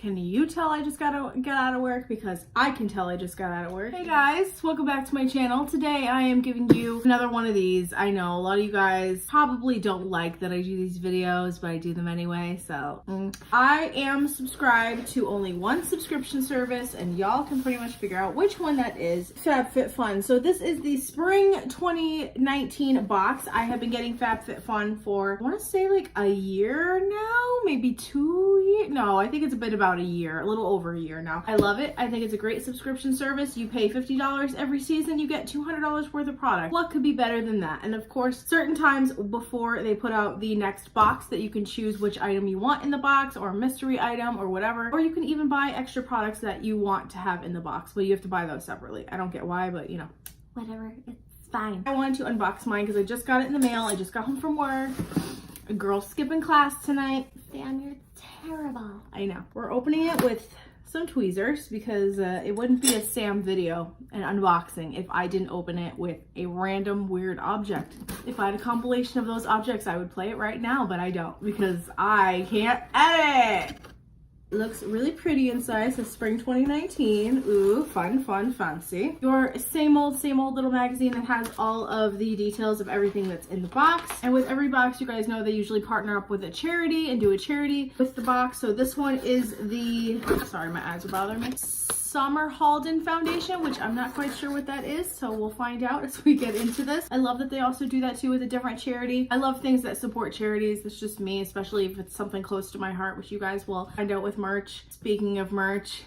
Can you tell I just got out of work? Because I can tell I just got out of work. Hey guys, welcome back to my channel. Today I am giving you another one of these. I know a lot of you guys probably don't like that I do these videos, but I do them anyway, so. I am subscribed to only one subscription service, and y'all can pretty much figure out which one that is. Fabfitfun. So this is the spring 2019 box. I have been getting Fabfitfun for, I want to say like a year now, maybe 2 years. No, I think it's been about a year, a little over a year now. I love it. I think it's a great subscription service. You pay $50 every season, you get $200 worth of product. What could be better than that? And of course, certain times before they put out the next box that you can choose which item you want in the box, or a mystery item or whatever, or you can even buy extra products that you want to have in the box, but you have to buy those separately. I don't get why, but you know, whatever, it's fine. I wanted to unbox mine because I just got it in the mail. I just got home from work. A girl's skipping class tonight. Damn, you're terrible. I know. We're opening it with some tweezers because it wouldn't be a Sam video, an unboxing, if I didn't open it with a random weird object. If I had a compilation of those objects, I would play it right now, but I don't because I can't edit. It looks really pretty inside. It says spring 2019. Ooh, fun, fun, fancy. Your same old little magazine that has all of the details of everything that's in the box. And with every box, you guys know they usually partner up with a charity and do a charity with the box. So this one is the, sorry, my eyes are bothering me, Summer Halden Foundation, which I'm not quite sure what that is, so we'll find out as we get into this. I love that they also do that too with a different charity. I love things that support charities. That's just me, especially if it's something close to my heart, which you guys will find out with merch. Speaking of merch,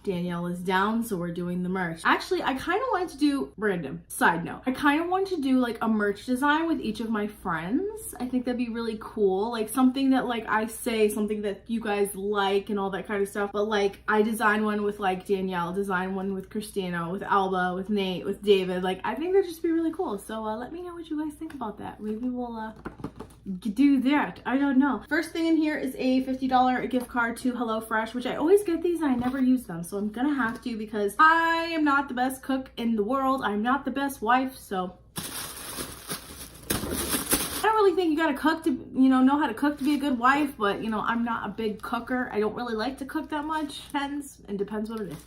Danielle is down, so we're doing the merch. Actually, I kind of wanted to do, random side note, I kind of wanted to do like a merch design with each of my friends. I think that'd be really cool. Like something that like I say, something that you guys like and all that kind of stuff. But like I design one with like Danielle, design one with Christina, with Alba, with Nate, with David. Like I think that'd just be really cool. So let me know what you guys think about that. Maybe we'll do that. I don't know. First thing in here is a $50 gift card to HelloFresh, which I always get these and I never use them, so I'm gonna have to because I am not the best cook in the world. I'm not the best wife, so I don't really think you gotta cook to, you know how to cook to be a good wife, but you know, I'm not a big cooker. I don't really like to cook that much. Depends what it is.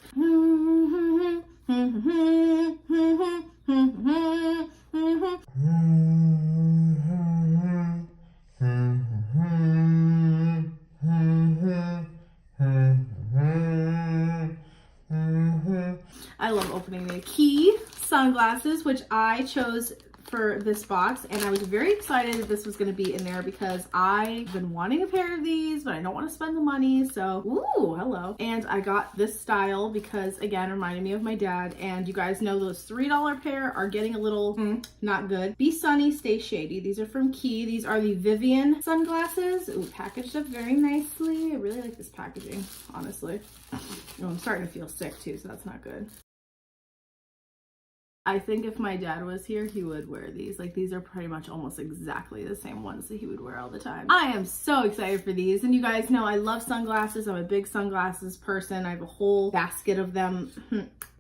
I love opening the Key sunglasses, which I chose for this box, and I was very excited that this was going to be in there because I've been wanting a pair of these, but I don't want to spend the money, so ooh, hello. And I got this style because, again, it reminded me of my dad, and you guys know those $3 pair are getting a little not good. Be sunny, stay shady. These are from Key. These are the Vivian sunglasses. Ooh, packaged up very nicely. I really like this packaging, honestly. Oh, I'm starting to feel sick too, so that's not good. I think if my dad was here, he would wear these. Like, these are pretty much almost exactly the same ones that he would wear all the time. I am so excited for these. And you guys know I love sunglasses. I'm a big sunglasses person. I have a whole basket of them.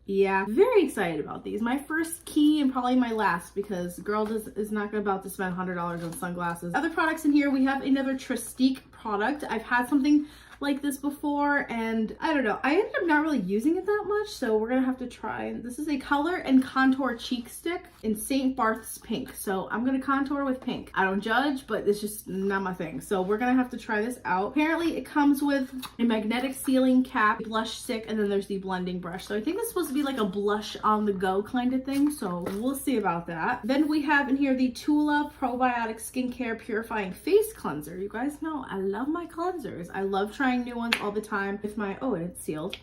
Yeah, very excited about these. My first Key and probably my last because girl is not about to spend $100 on sunglasses. Other products in here, we have another Tristique product. I've had something like this before, and I don't know, I ended up not really using it that much, so we're gonna have to try. This is a color and contour cheek stick in St. Barth's pink, so I'm gonna contour with pink. I don't judge, but it's just not my thing, so we're gonna have to try this out. Apparently it comes with a magnetic sealing cap, blush stick, and then there's the blending brush, so I think this is supposed to be like a blush on the go kind of thing, so we'll see about that. Then we have in here the Tula Probiotic Skincare Purifying Face Cleanser. You guys know I love my cleansers. I love trying new ones all the time with my, oh, and it's sealed.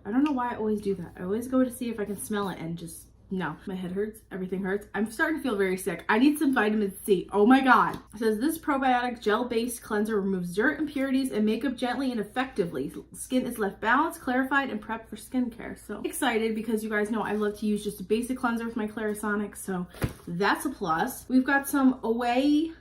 I don't know why I always do that. I always go to see if I can smell it and just, no. My head hurts, everything hurts. I'm starting to feel very sick. I need some vitamin C. Oh my God. It says this probiotic gel-based cleanser removes dirt, impurities, and makeup gently and effectively. Skin is left balanced, clarified, and prepped for skincare. So excited because you guys know I love to use just a basic cleanser with my Clarisonic, so that's a plus. We've got some Ouai,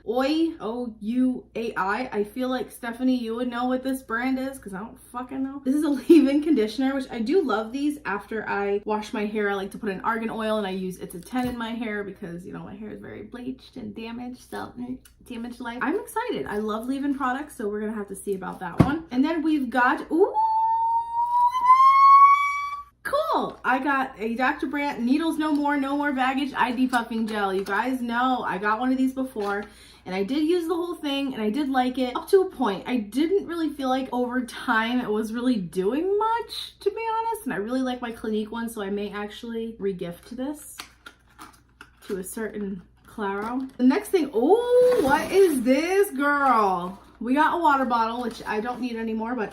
O-U-A-I. I feel like Stephanie, you would know what this brand is because I don't fucking know. This is a leave-in conditioner, which I do love these. After I wash my hair, I like to put an argan oil and I use It's a 10 in my hair because, you know, my hair is very bleached and damaged, so damaged life. I'm excited. I love leave-in products, so we're gonna have to see about that one. And then we've got, ooh, Oh, I got a Dr. Brandt Needles No More Baggage eye depuffing gel. You guys know I got one of these before and I did use the whole thing and I did like it up to a point. I didn't really feel like over time it was really doing much, to be honest. And I really like my Clinique one, so I may actually regift this to a certain Claro. The next thing, oh, what is this, girl? We got a water bottle, which I don't need anymore, but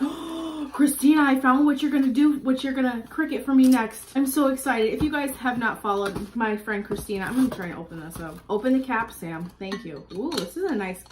Christina, I found what you're gonna do, what you're gonna Cricut for me next. I'm so excited. If you guys have not followed my friend Christina, I'm gonna try and open this up. Open the cap, Sam. Thank you. Ooh, this is a nice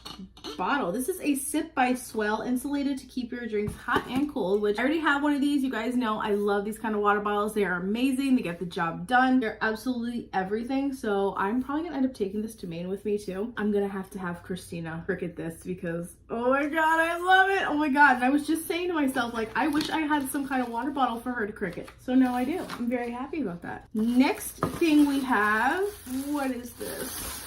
bottle. This is a Sip by Swell, insulated to keep your drinks hot and cold, which I already have one of these. You guys know I love these kind of water bottles. They are amazing. They get the job done. They're absolutely everything. So I'm probably gonna end up taking this to Maine with me too. I'm gonna have to have Christina Cricut this because, oh my God, I love it. Oh my God. And I was just saying to myself, like, I wish I had some kind of water bottle for her to Cricut. So now I do. I'm very happy about that. Next thing we have, what is this?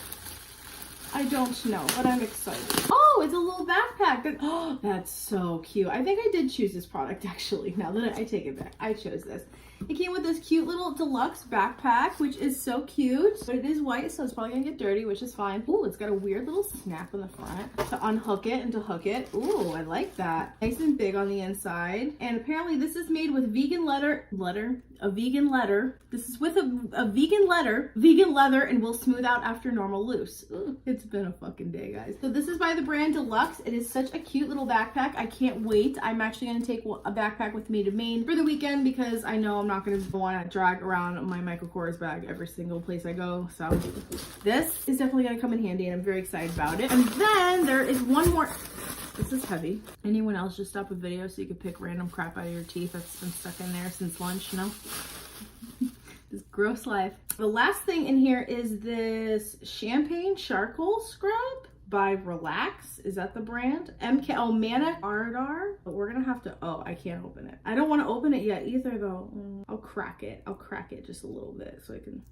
I don't know, but I'm excited. Oh, it's a little backpack. Oh, that's so cute. I think I did choose this product actually. Now that I take it back, I chose this. It came with this cute little deluxe backpack, which is so cute, but it is white, so it's probably gonna get dirty, which is fine. Ooh, it's got a weird little snap in the front to unhook it and to hook it. Ooh, I like that. Nice and big on the inside. And apparently this is made with vegan leather. This is with a vegan leather and will smooth out after normal loose. Ooh, it's been a fucking day, guys. So this is by the brand Deluxe. It is such a cute little backpack. I can't wait. I'm actually gonna take a backpack with me to Maine for the weekend because I know I'm not gonna want to drag around my Michael Kors bag every single place I go. So this is definitely gonna come in handy and I'm very excited about it. And then there is one more. This is heavy. Anyone else just stop a video so you can pick random crap out of your teeth that's been stuck in there since lunch, you know? This gross life. The last thing in here is this champagne charcoal scrub by Relax. Is that the brand? Oh, Manic Ardor. But we're gonna have to, oh, I can't open it. I don't want to open it yet either though. I'll crack it. I'll crack it just a little bit so I can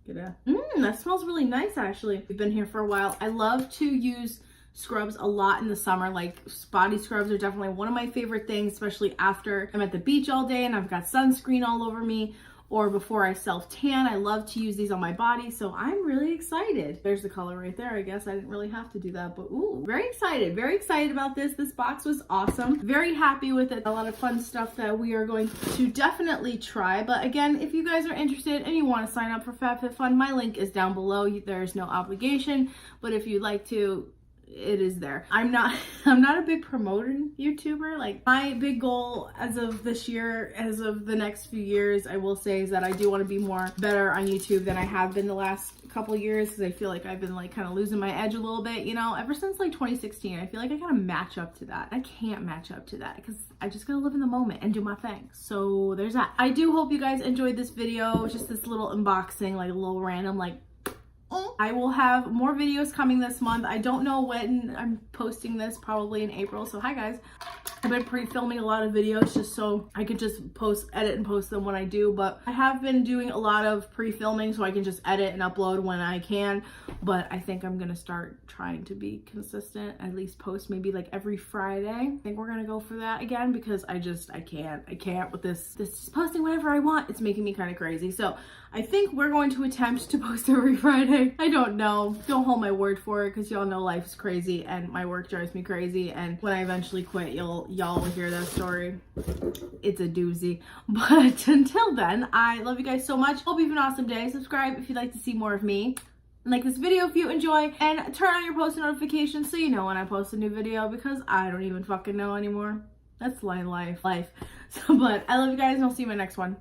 get a, that smells really nice actually. We've been here for a while. I love to use scrubs a lot in the summer. Like body scrubs are definitely one of my favorite things, especially after I'm at the beach all day and I've got sunscreen all over me, or before I self-tan. I love to use these on my body, so I'm really excited. There's the color right there. I guess I didn't really have to do that, but ooh, very excited about this. This box was awesome. Very happy with it. A lot of fun stuff that we are going to definitely try. But again, if you guys are interested and you want to sign up for Fabfitfun, my link is down below. There's no obligation, but if you'd like to, it is there. I'm not a big promoting YouTuber. Like my big goal as of this year, as of the next few years, I will say, is that I do want to be better on YouTube than I have been the last couple years, because I feel like I've been like kind of losing my edge a little bit, you know, ever since like 2016. I feel like I gotta match up to that. I can't match up to that because I just gotta live in the moment and do my thing. So there's that. I do hope you guys enjoyed this video. Just this little unboxing, like a little random, like, I will have more videos coming this month. I don't know when I'm posting this, probably in April. So hi guys. I've been pre-filming a lot of videos just so I could just edit and post them when I do, but I have been doing a lot of pre-filming so I can just edit and upload when I can. But I think I'm gonna start trying to be consistent, at least post maybe like every Friday. I think we're gonna go for that again because I can't with this posting whenever I want. It's making me kind of crazy. So I think we're going to attempt to post every Friday. I don't know. Don't hold my word for it because y'all know life's crazy and my work drives me crazy. And when I eventually quit, y'all will hear that story. It's a doozy. But until then, I love you guys so much. Hope you have an awesome day. Subscribe if you'd like to see more of me. Like this video if you enjoy, and turn on your post notifications so you know when I post a new video, because I don't even fucking know anymore. That's life. So, but I love you guys and I'll see you in my next one.